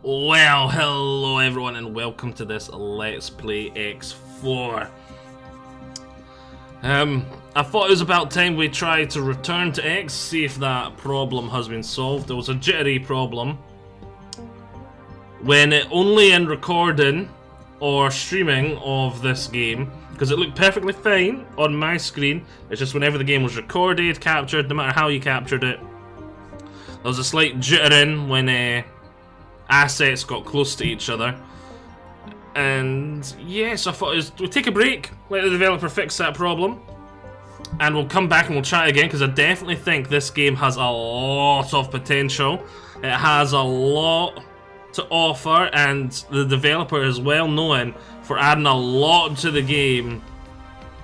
Well, hello everyone and welcome to this Let's Play X4. I thought it was about time we tried to return to X, see if that problem has been solved. There was a jittery problem when only in recording or streaming of this game, because it looked perfectly fine on my screen. It's just whenever the game was recorded, captured, no matter how you captured it, there was a slight jittering when assets got close to each other. And yes, I thought we'll take a break, let the developer fix that problem, and we'll come back and we'll try again, because I definitely think this game has a lot of potential. It has a lot to offer, and the developer is well known for adding a lot to the game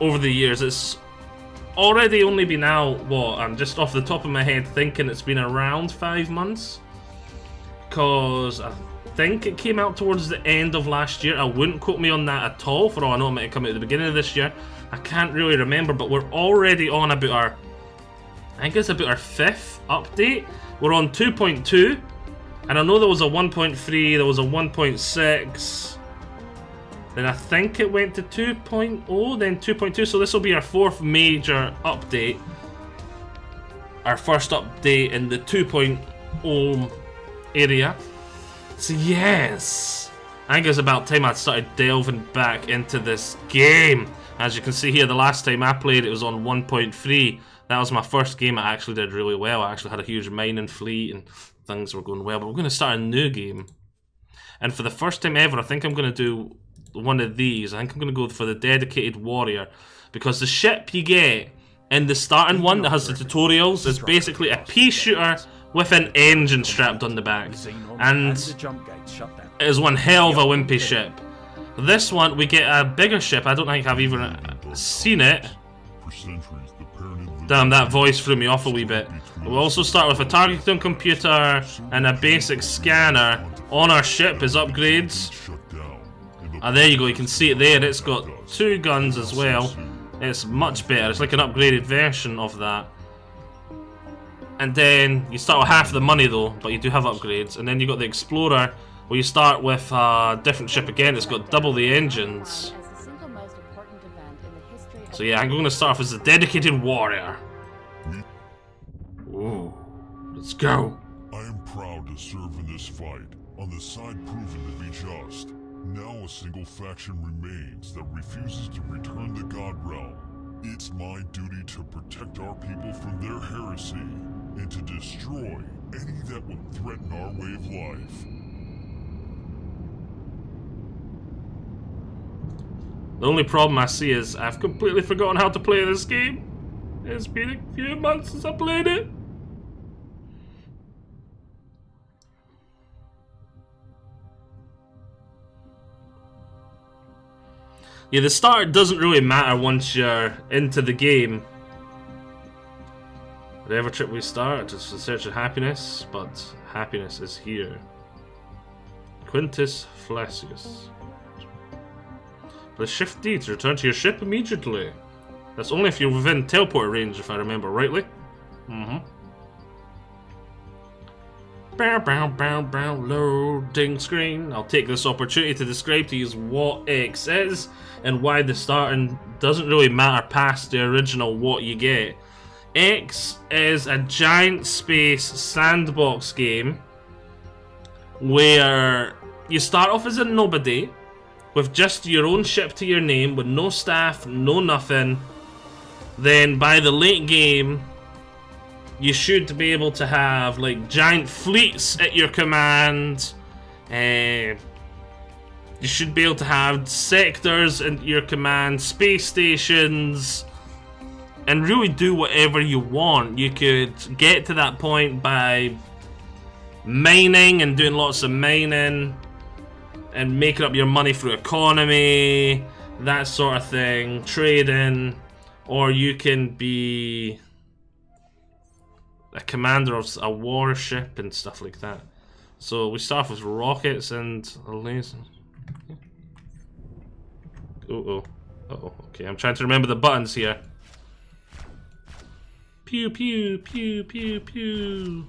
over the years. It's already only been out, what, I'm just off the top of my head thinking it's been around 5 months, because I think it came out towards the end of last year. I wouldn't quote me on that at all, for all I know it might have come out at the beginning of this year. I can't really remember, but we're already on about our, I think it's about our 5th update. We're on 2.2, and I know there was a 1.3, there was a 1.6, then I think it went to 2.0, then 2.2, so this will be our 4th major update. Our first update in the 2.0 area. So yes, I think it's about time I started delving back into this game. As you can see here, the last time I played it was on 1.3. That was my first game. I actually did really well. I actually had a huge mining fleet and things were going well. But we're going to start a new game, and for the first time ever, I think I'm going to do one of these. I think I'm going to go for the dedicated warrior, because the ship you get in the starting one that has the tutorials is basically a pea shooter with an engine strapped on the back, and it is one hell of a wimpy ship. This one, we get a bigger ship. I don't think I've even seen it. Damn, that voice threw me off a wee bit. We'll also start with a targeting computer and a basic scanner on our ship as upgrades. Ah, there you go, you can see it there. It's got 2 guns as well. It's much better. It's like an upgraded version of that. And then you start with half the money though, but you do have upgrades. And then you got the Explorer, where you start with a different ship again. It's got double the engines. So yeah, I'm going to start off as a dedicated warrior. Ooh, let's go. I am proud to serve in this fight, on the side proven to be just. Now a single faction remains that refuses to return the God Realm. It's my duty to protect our people from their heresy, and to destroy any that would threaten our way of life. The only problem I see is I've completely forgotten how to play this game. It's been a few months since I played it. Yeah, the start doesn't really matter once you're into the game. Whatever trip we start, it's the search of happiness, but happiness is here. Quintus Flacius. Press Shift D to return to your ship immediately. That's only if you're within teleport range, if I remember rightly. Bow, bow, bow, bow, loading screen. I'll take this opportunity to describe to you what X is and why the starting doesn't really matter past the original what you get. X is a giant space sandbox game where you start off as a nobody with just your own ship to your name, with no staff, no nothing. Then by the late game, you should be able to have like giant fleets at your command. You should be able to have sectors at your command, space stations, and really do whatever you want. You could get to that point by mining and doing lots of mining and making up your money through economy, that sort of thing, trading, or you can be a commander of a warship and stuff like that. So we start off with rockets and a laser. Okay, I'm trying to remember the buttons here. Pew pew pew pew pew.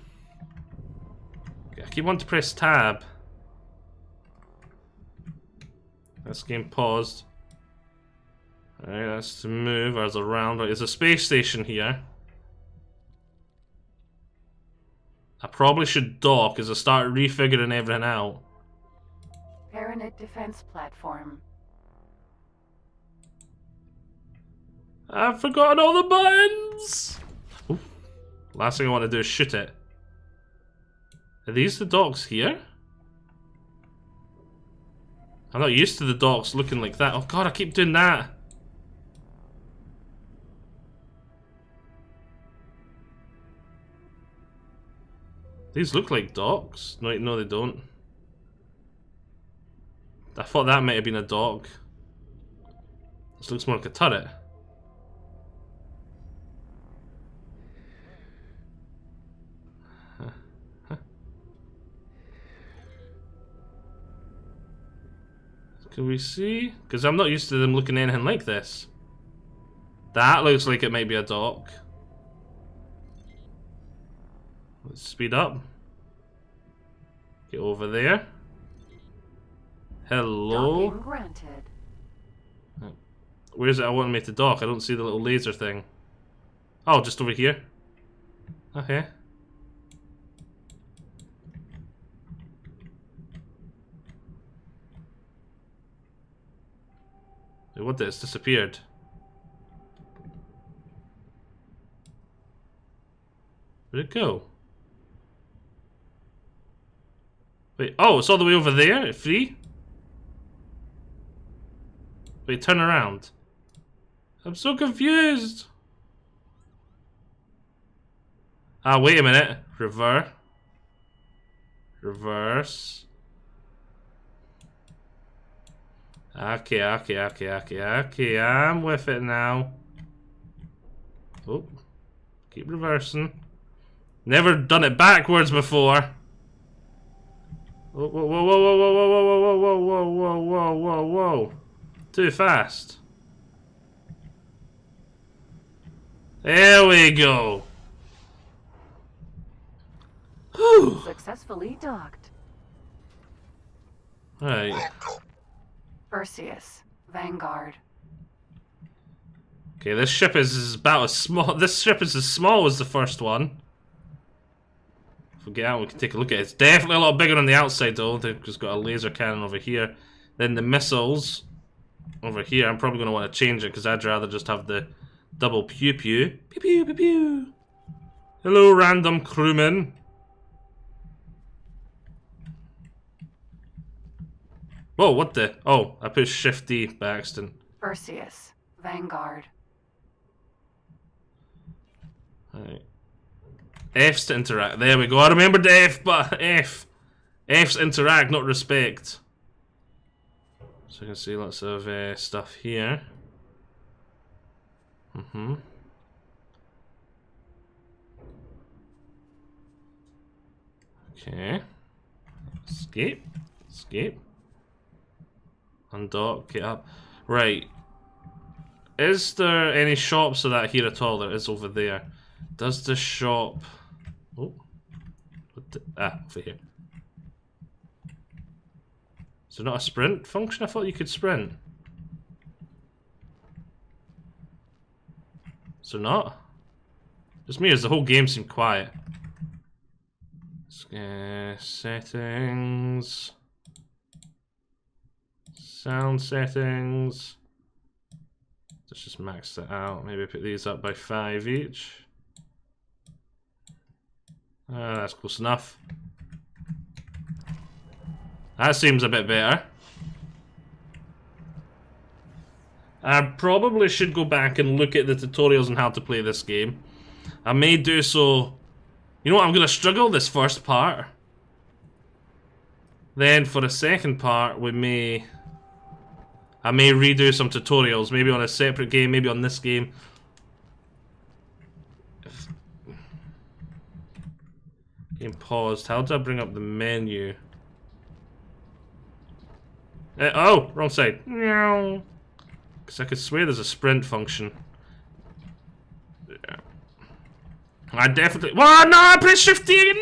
Okay, I keep wanting to press tab. this game paused. Alright, that's to move. There's a round. Right, there's a space station here. I probably should dock as I start refiguring everything out. Paranit defense platform. I've forgotten all the buttons! Ooh. Last thing I want to do is shoot it. Are these the docks here? I'm not used to the docks looking like that. Oh god, I keep doing that. These look like docks. No, they don't. I thought that might have been a dock. This looks more like a turret. Can we see? Because I'm not used to them looking anything like this. That looks like it might be a dock. Let's speed up. Get over there. Hello. Docking granted. Where's it I want me to dock? I don't see the little laser thing. Oh, just over here. Okay. Wait, what? It's disappeared. Where'd it go? Wait, oh, it's all the way over there? Free? Wait, turn around. I'm so confused. Ah, wait a minute. Reverse. Reverse. Okay, I'm with it now. Oh, keep reversing. Never done it backwards before. Whoa, whoa, whoa, whoa, whoa, whoa, whoa, whoa, whoa, whoa, whoa, whoa, whoa. Too fast. There we go. Whew. Successfully docked. Right. Perseus, Vanguard. Okay, this ship is about as small. This ship is as small as the first one. If we get out, we can take a look at it. It's definitely a lot bigger on the outside, though. They've just got a laser cannon over here. Then the missiles over here. I'm probably going to want to change it because I'd rather just have the double pew pew. Pew pew pew pew. Hello, random crewman. Whoa, what the? Oh, I pushed Shift D by accident. Perseus, Vanguard. Alright. F's to interact. There we go. I remembered the F, but F. F's interact, not respect. So you can see lots of stuff here. Okay. Escape. Escape. Undock, get up. Right. Is there any shops of that here at all? There is over there. Does the shop... Oh. What the... Ah, over here. Is there not a sprint function? I thought you could sprint. Is there not? Just me, as the whole game seemed quiet. Settings... Sound settings. Let's just max that out. Maybe put these up by 5 each. That's close enough. That seems a bit better. I probably should go back and look at the tutorials on how to play this game. I may do so. You know what? I'm going to struggle this first part. Then for the second part, I may redo some tutorials, maybe on a separate game, maybe on this game. Game paused. How do I bring up the menu? Oh, wrong side. Because I could swear there's a sprint function. Yeah. I definitely... Well, no, I pressed Shift D again. No!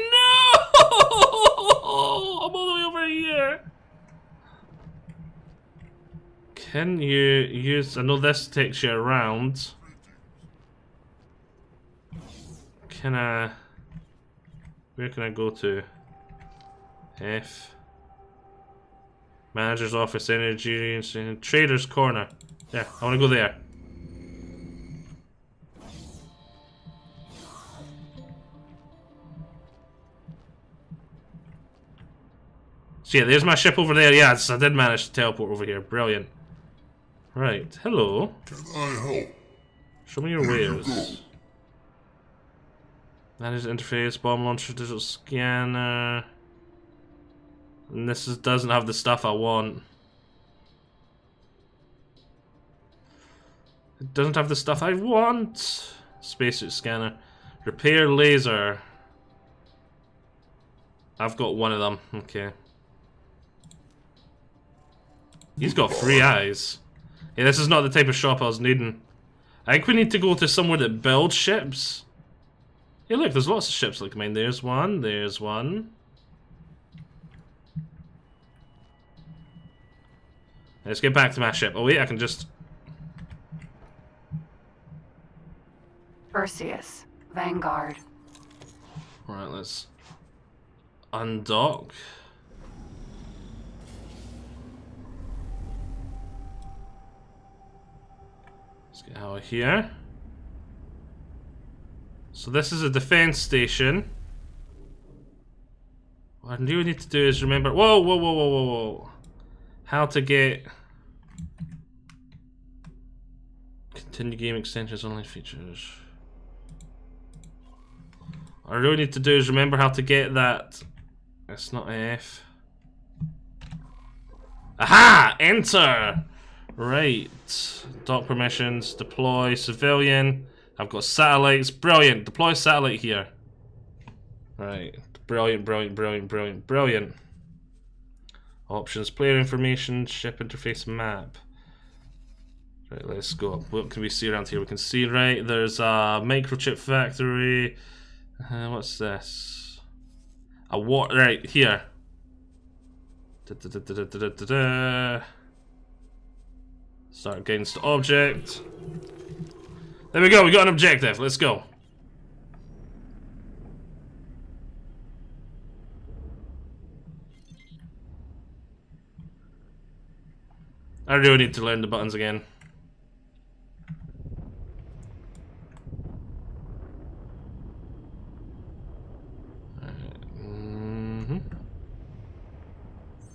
I'm all the way over here. Can you use... I know this takes you around. Can I... Where can I go to? F. Manager's office, energy, trader's corner. Yeah, I want to go there. So yeah, there's my ship over there. Yes, I did manage to teleport over here. Brilliant. Right, hello. Can I help? Show me your wares. Manage interface, bomb launcher, digital scanner. And this doesn't have the stuff I want. It doesn't have the stuff I want. Spacesuit scanner. Repair laser. I've got one of them. Okay. He's got 3 eyes. Yeah, this is not the type of shop I was needing. I think we need to go to somewhere that builds ships. Yeah, look, there's lots of ships like mine. There's one, there's one. Let's get back to my ship. Oh wait, I can just... Perseus, Vanguard. Alright, let's undock. Let's get out of here. So this is a defense station. What I do need to do is remember... Whoa, whoa, whoa, whoa, whoa, whoa. How to get... Continue game extensions, online features. What I really need to do is remember how to get that... It's not F. Aha! Enter! Right. Dock permissions, deploy, civilian. I've got satellites. Brilliant. Deploy satellite here. Right. Brilliant, brilliant, brilliant, brilliant, brilliant. Options, player information, ship interface map. Right, let's go. What can we see around here? We can see, right, there's a microchip factory. What's this? A what? Right, here. Start against object. There we go, we got an objective. Let's go. I really need to learn the buttons again.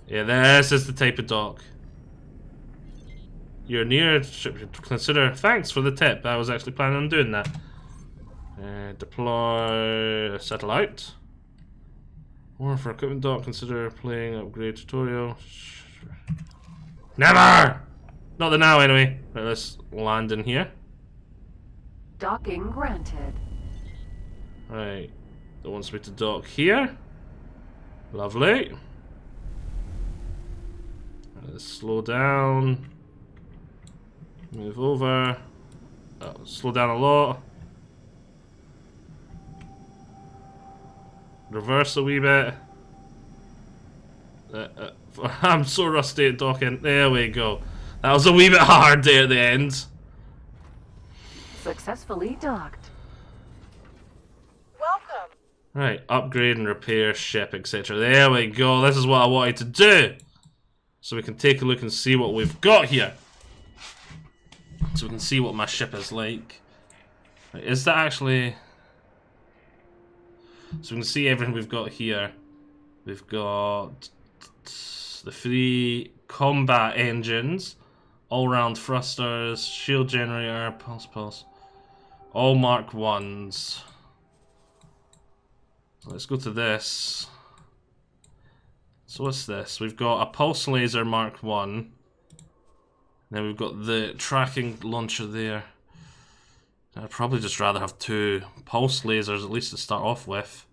Yeah, this is the type of dock. You're near ship. Consider. Thanks for the tip. I was actually planning on doing that. Deploy a satellite. Or for equipment dock, consider playing upgrade tutorial. Never! Not the now, anyway. Right, let's land in here. Docking granted. Right. That wants me to dock here. Lovely. Right, let's slow down. Move over. Oh, slow down a lot. Reverse a wee bit. I'm so rusty at docking. There we go. That was a wee bit hard there at the end. Successfully docked. Welcome. Right, upgrade and repair ship, etc. There we go. This is what I wanted to do. So we can take a look and see what we've got here. So we can see what my ship is like. Right, is that actually... So we can see everything we've got here. We've got the 3 combat engines, all-round thrusters, shield generator, pulse, all Mark 1s. So let's go to this. So what's this? We've got a pulse laser Mark 1. Then we've got the tracking launcher there. I'd probably just rather have 2 pulse lasers at least to start off with.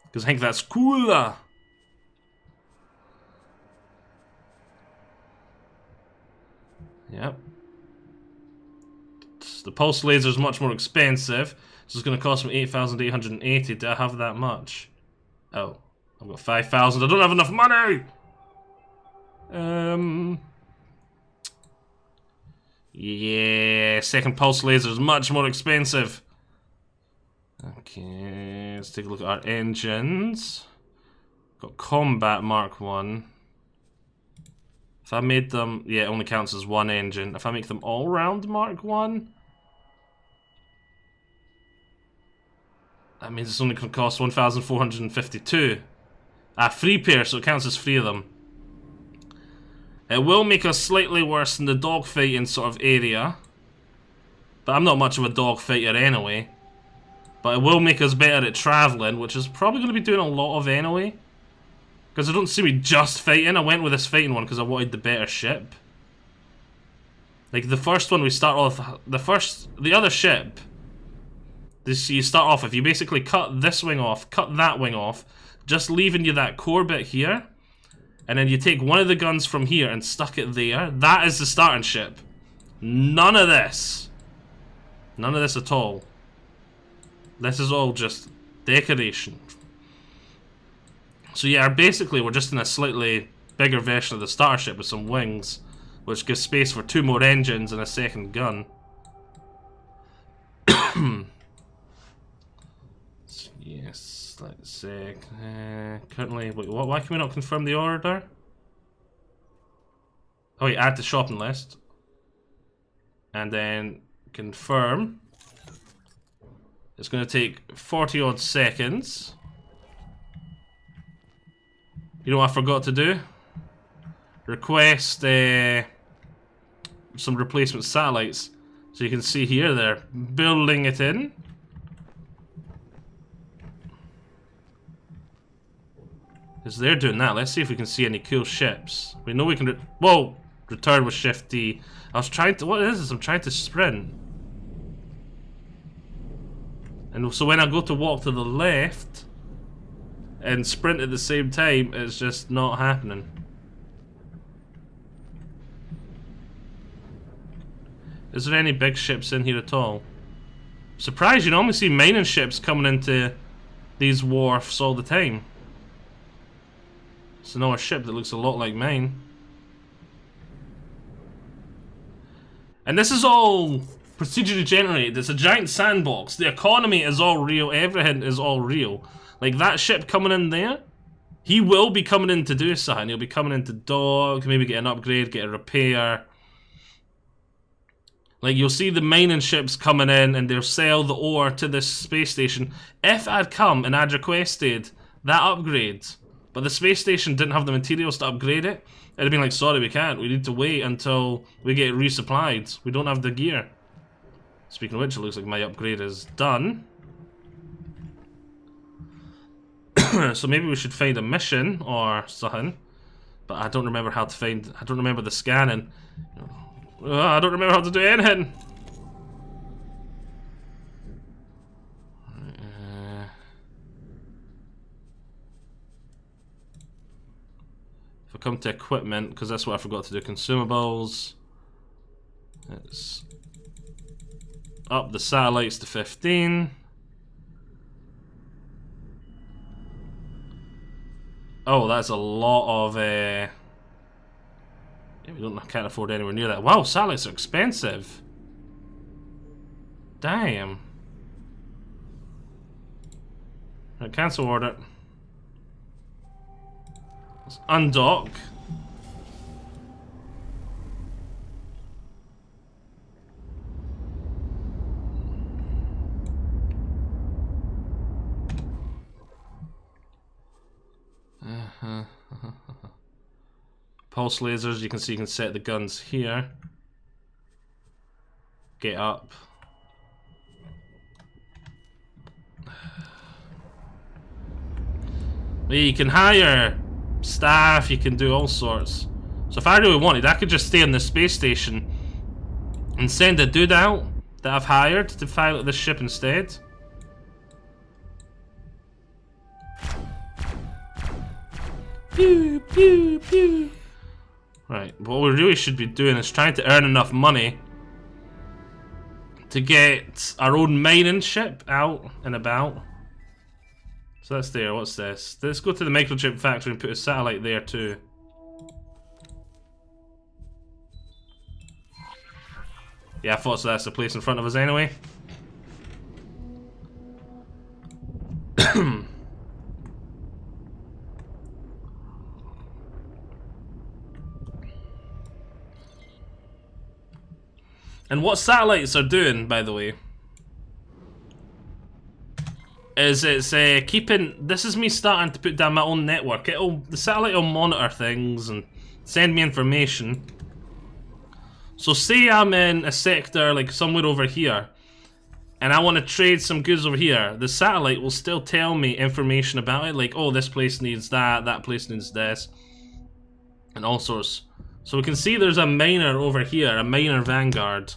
Because I think that's cooler. Yep. The pulse laser is much more expensive. So it's going to cost me 8,880. Do I have that much? Oh, I've got 5,000. I don't have enough money! Yeah, second pulse laser is much more expensive. Okay, let's take a look at our engines. Got combat Mark 1. If I made them, yeah, it only counts as one engine. If I make them all round Mark 1, that means it's only going to cost 1,452. Free pair, so it counts as 3 of them. It will make us slightly worse in the dogfighting sort of area. But I'm not much of a dogfighter anyway. But it will make us better at travelling, which is probably going to be doing a lot of anyway. Because I don't see me just fighting. I went with this fighting one because I wanted the better ship. Like the first one we start off, the other ship. You start off if you basically cut this wing off, cut that wing off, just leaving you that core bit here. And then you take one of the guns from here and stuck it there. That is the starting ship. None of this. None of this at all. This is all just decoration. So yeah, basically we're just in a slightly bigger version of the starship with some wings, which gives space for 2 more engines and a second gun. Yes, let's see. Currently, wait, why can we not confirm the order? Oh wait, add to shopping list. And then confirm. It's going to take 40 odd seconds. You know what I forgot to do? Request some replacement satellites. So you can see here they're building it in. As they're doing that, let's see if we can see any cool ships. We know we can. Whoa! Return with Shift D. I was trying to. What is this? I'm trying to sprint. And so when I go to walk to the left and sprint at the same time, it's just not happening. Is there any big ships in here at all? Surprised, you normally see mining ships coming into these wharfs all the time. It's another ship that looks a lot like mine. And this is all procedurally generated. It's a giant sandbox. The economy is all real. Everything is all real. Like that ship coming in there, he will be coming in to do something. He'll be coming in to dock, maybe get an upgrade, get a repair. Like you'll see the mining ships coming in and they'll sell the ore to this space station. If I'd come and I'd requested that upgrade, but the space station didn't have the materials to upgrade it, it'd have been like, sorry, we can't. We need to wait until we get resupplied. We don't have the gear. Speaking of which, it looks like my upgrade is done. So maybe we should find a mission or something. But I don't remember how to find... I don't remember the scanning. I don't remember how to do anything. If I come to equipment, because that's what I forgot to do, consumables. Let's up the satellites to 15. Oh, that's a lot of yeah, can't afford anywhere near that. Wow, satellites are expensive. Damn. Right, cancel order. Let's undock. Pulse lasers, you can see you can set the guns here. Get up. You can hire staff, you can do all sorts. So if I really wanted, I could just stay on the space station and send a dude out that I've hired to pilot this ship instead. Pew, pew, pew. Right, what we really should be doing is trying to earn enough money to get our own mining ship out and about. So that's there, what's this? Let's go to the microchip factory and put a satellite there too. Yeah, I thought so. That's the place in front of us anyway. And what satellites are doing, by the way, is it's keeping. This is me starting to put down my own network. The satellite will monitor things and send me information. So say I'm in a sector like somewhere over here, and I want to trade some goods over here. The satellite will still tell me information about it, like, oh, this place needs that, that place needs this, and all sorts. So we can see there's a miner over here, a miner vanguard.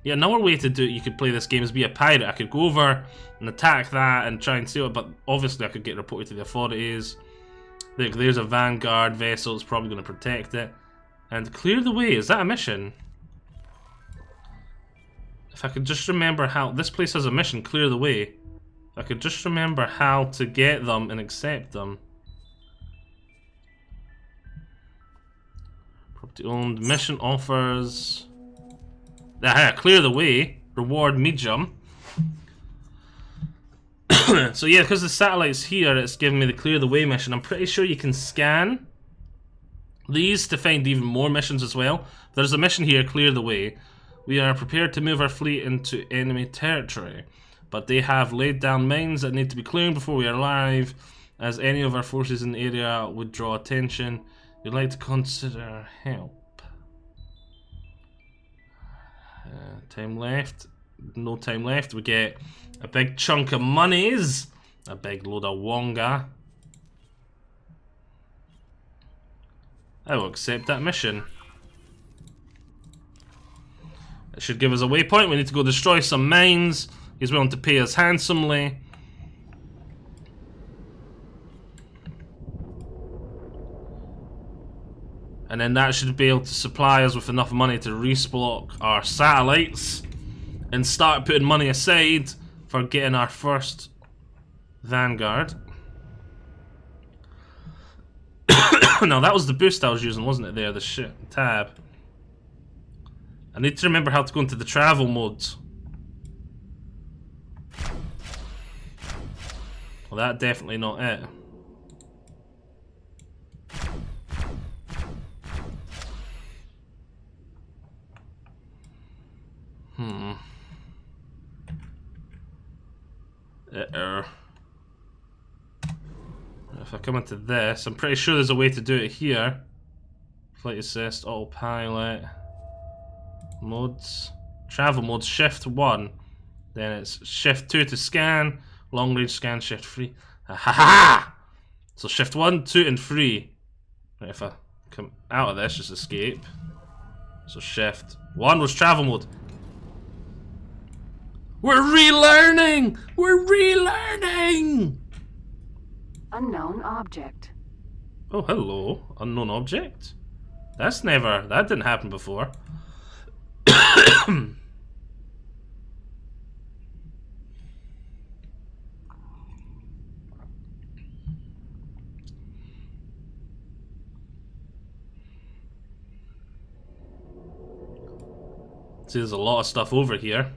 Yeah, another way to do it, you could play this game is be a pirate. I could go over and attack that and try and steal it, but obviously I could get reported to the authorities. There's a vanguard vessel, it's probably going to protect it. And clear the way, is that a mission? If I could just remember how... This place has a mission, clear the way. If I could just remember how to get them and accept them. Property owned, mission offers... clear the way, reward medium. So yeah, because the satellite's here, it's giving me the clear the way mission. I'm pretty sure you can scan these to find even more missions as well. There's a mission here, clear the way. We are prepared to move our fleet into enemy territory, but they have laid down mines that need to be cleared before we arrive. As any of our forces in the area would draw attention, we'd like to consider help. Time left. No time left. We get a big chunk of monies. A big load of wonga. I will accept that mission. It should give us a waypoint. We need to go destroy some mines. He's willing to pay us handsomely. And then that should be able to supply us with enough money to restock our satellites and start putting money aside for getting our first vanguard. No, that was the boost I was using, wasn't it there? The shit tab. I need to remember how to go into the travel modes. Well, that definitely not it. If I come into this, I'm pretty sure there's a way to do it here. Flight assist, autopilot, modes, travel modes, shift 1. Then it's shift 2 to scan, long range scan, shift 3. Ha ha ha! So shift 1, 2, and 3. Right, if I come out of this, just escape. So shift 1 was travel mode. We're relearning! We're relearning! Unknown object. Oh, hello. Unknown object? That didn't happen before. See, there's a lot of stuff over here.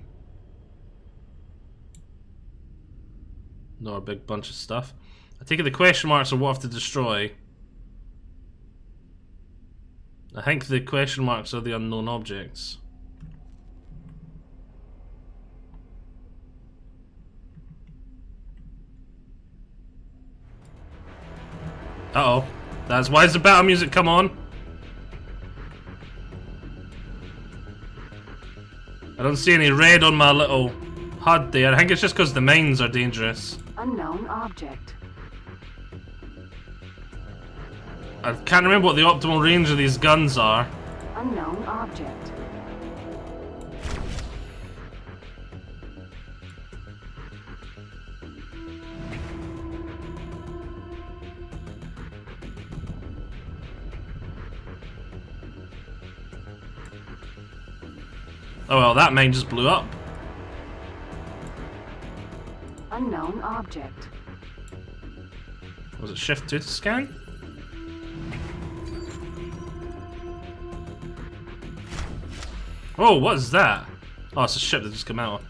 Not a big bunch of stuff. I take it the question marks are what I have to destroy. I think the question marks are the unknown objects. Uh-oh. That's why does the battle music come on? I don't see any red on my little HUD there. I think it's just because the mines are dangerous. Unknown object. I can't remember what the optimal range of these guns are. Unknown object. Oh well, that mine just blew up. Unknown object. Was it shift 2 to scan? Oh, what is that? Oh, it's a ship that just came out.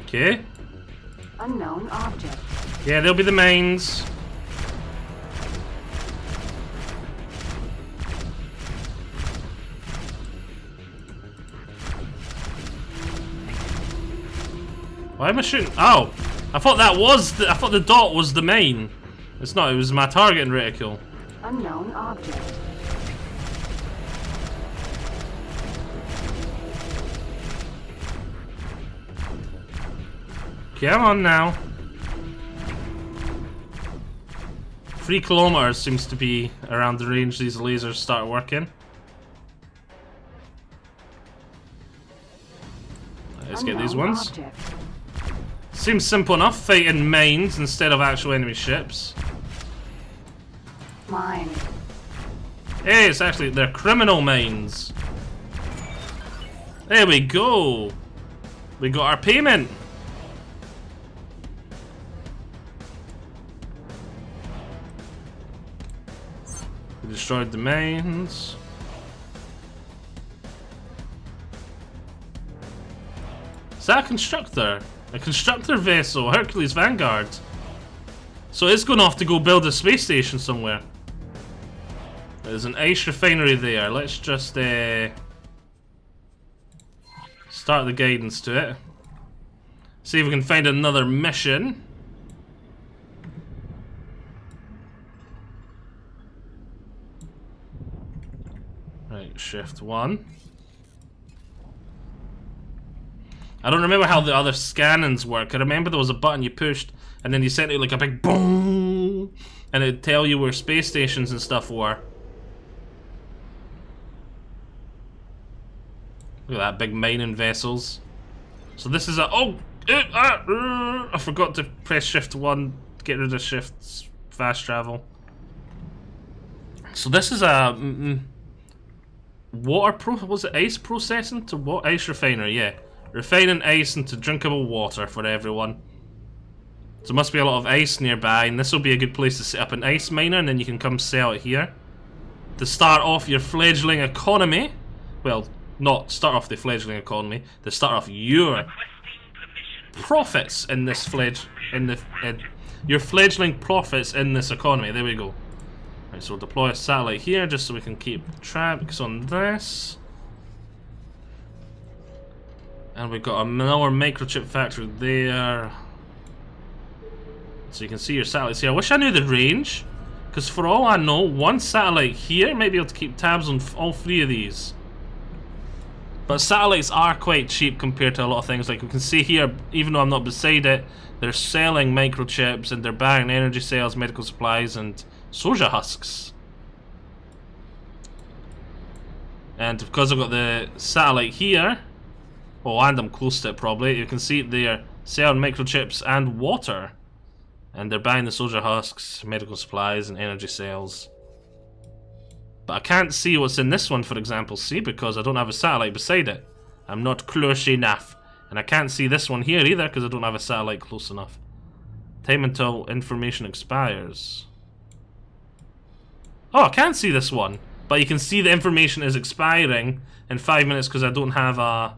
Okay. Unknown object. Yeah, they'll be the mains. Why am I shooting? Oh, I thought that was I thought the dot was the main. It's not. It was my targeting reticule. Unknown object. Come on now. 3 kilometers seems to be around the range these lasers start working. Let's get these ones. Object. Seems simple enough, fighting mains instead of actual enemy ships. Mine. Hey, it's actually, they're criminal mains. There we go. We got our payment. We destroyed the mains. Is that a constructor? A constructor vessel, Hercules Vanguard. So it's going off to go build a space station somewhere. There's an ice refinery there. Let's just start the guidance to it. See if we can find another mission. Right, shift 1. I don't remember how the other scannings work. I remember there was a button you pushed and then you sent it like a big boom and it'd tell you where space stations and stuff were. Look at that, big mining vessels. So this is a... Oh! I forgot to press shift 1 to get rid of shifts fast travel. So this is a... was it ice processing to what? Ice refinery, yeah. Refining ice into drinkable water for everyone. So there must be a lot of ice nearby, and this will be a good place to set up an ice miner, and then you can come sell it here. To start off your fledgling economy. Well, not start off the fledgling economy. To start off your profits in this your fledgling profits in this economy. There we go. Right, so we'll deploy a satellite here just so we can keep tracks on this. And we've got another microchip factory there. So you can see your satellites here. I wish I knew the range, because for all I know, one satellite here might be able to keep tabs on all 3 of these. But satellites are quite cheap compared to a lot of things. Like we can see here, even though I'm not beside it, they're selling microchips and they're buying energy cells, medical supplies, and soja husks. And because I've got the satellite here, oh, and I'm close to it probably, you can see they're selling microchips and water. And they're buying the soja husks, medical supplies, and energy cells. But I can't see what's in this one, for example, see, because I don't have a satellite beside it. I'm not close enough. And I can't see this one here either, because I don't have a satellite close enough. Time until information expires. Oh, I can't see this one. But you can see the information is expiring in 5 minutes because I don't have a...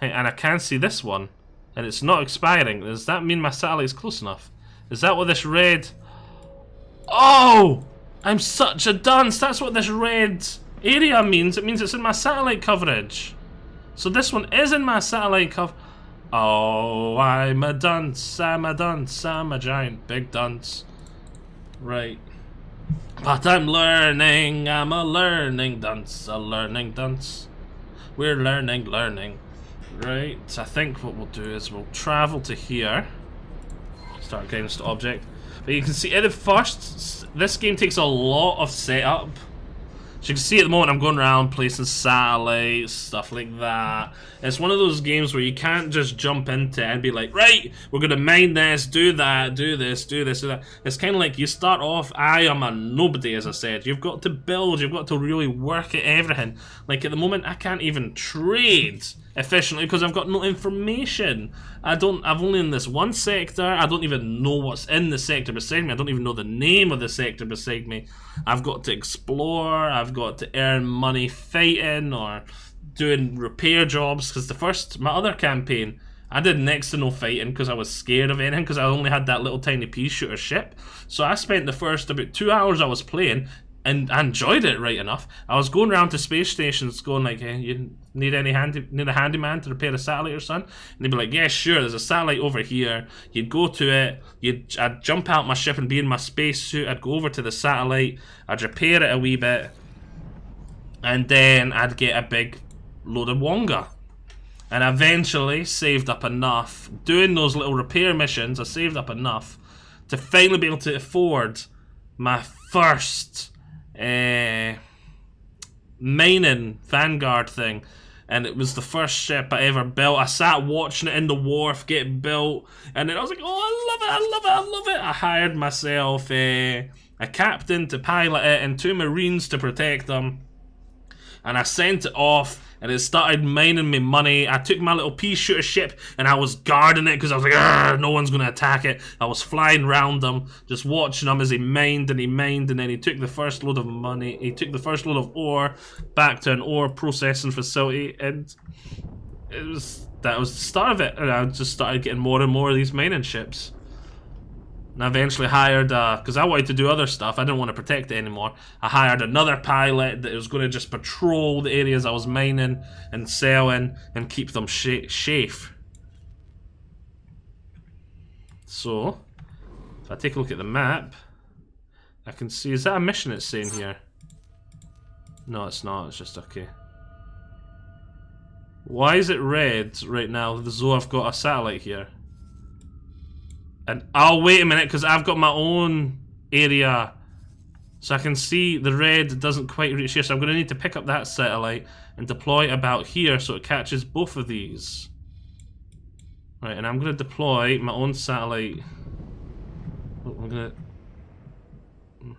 And I can't see this one. And it's not expiring. Does that mean my satellite's close enough? Is that what this red... Oh! I'm such a dunce. That's what this red area means. It means it's in my satellite coverage. So this one is in my satellite cover... Oh, I'm a dunce. I'm a dunce. I'm a giant big dunce. Right. But I'm learning. I'm a learning dunce. A learning dunce. We're learning. Right, I think what we'll do is we'll travel to here. Start guidance to object. But you can see at the first, this game takes a lot of setup. So you can see at the moment I'm going around placing satellites, stuff like that. It's one of those games where you can't just jump into it and be like, right, we're gonna mine this, do that, do this, do this, do that. It's kind of like you start off, I am a nobody, as I said. You've got to build, you've got to really work at everything. Like at the moment, I can't even trade efficiently because I've got no information. I'm only in this one sector. I don't even know what's in the sector beside me. I don't even know the name of the sector beside me. I've got to explore. I've got to earn money fighting or doing repair jobs, because my other campaign, I did next to no fighting because I was scared of anything, because I only had that little tiny pea shooter ship. So I spent the first about 2 hours I was playing, and I enjoyed it right enough. I was going around to space stations going like, hey, you need a handyman to repair a satellite or something? And they'd be like, yeah, sure, there's a satellite over here. You'd go to it, I'd jump out my ship and be in my spacesuit, I'd go over to the satellite, I'd repair it a wee bit, and then I'd get a big load of wonga. And I eventually saved up enough, doing those little repair missions, I saved up enough to finally be able to afford my first mining Vanguard thing. And it was the first ship I ever built. I sat watching it in the wharf get built, and then I was like, oh, I love it, I love it, I love it. I hired myself a captain to pilot it and 2 Marines to protect them. And I sent it off, and it started mining me money. I took my little pea shooter ship, and I was guarding it because I was like, no one's going to attack it. I was flying around them, just watching him as he mined, and then he took the first load of money. He took the first load of ore back to an ore processing facility, and that was the start of it. And I just started getting more and more of these mining ships. And I eventually hired, because I wanted to do other stuff, I didn't want to protect it anymore. I hired another pilot that was going to just patrol the areas I was mining and selling and keep them safe. So, if I take a look at the map, I can see, is that a mission it's saying here? No, it's not, it's just okay. Why is it red right now as though I've got a satellite here? And I'll wait a minute because I've got my own area, so I can see the red doesn't quite reach here, so I'm going to need to pick up that satellite and deploy about here so it catches both of these. Right, and I'm going to deploy my own satellite. Oh, I'm going to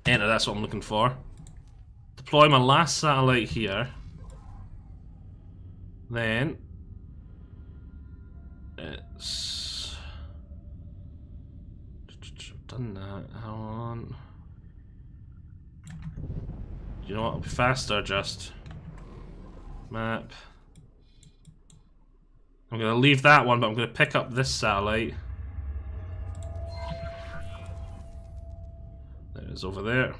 enter, that's what I'm looking for. Deploy my last satellite here. Then it's done that. Hold on. You know what? It'll be faster. Just map. I'm gonna leave that one, but I'm gonna pick up this satellite. There it is over there.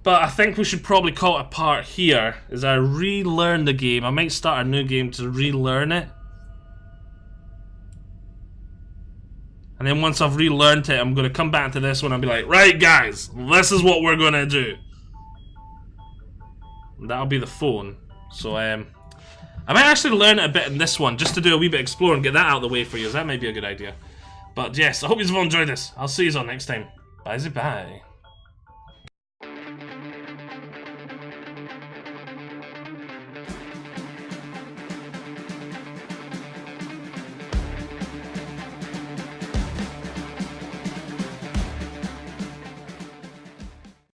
But I think we should probably call it a part here as I relearn the game. I might start a new game to relearn it. And then once I've relearned it, I'm going to come back to this one and be like, right guys, this is what we're going to do. And that'll be the phone. So I might actually learn it a bit in this one, just to do a wee bit of exploring and get that out of the way for you. That might be a good idea. But yes, I hope you've all enjoyed this. I'll see you all next time. Bye-bye.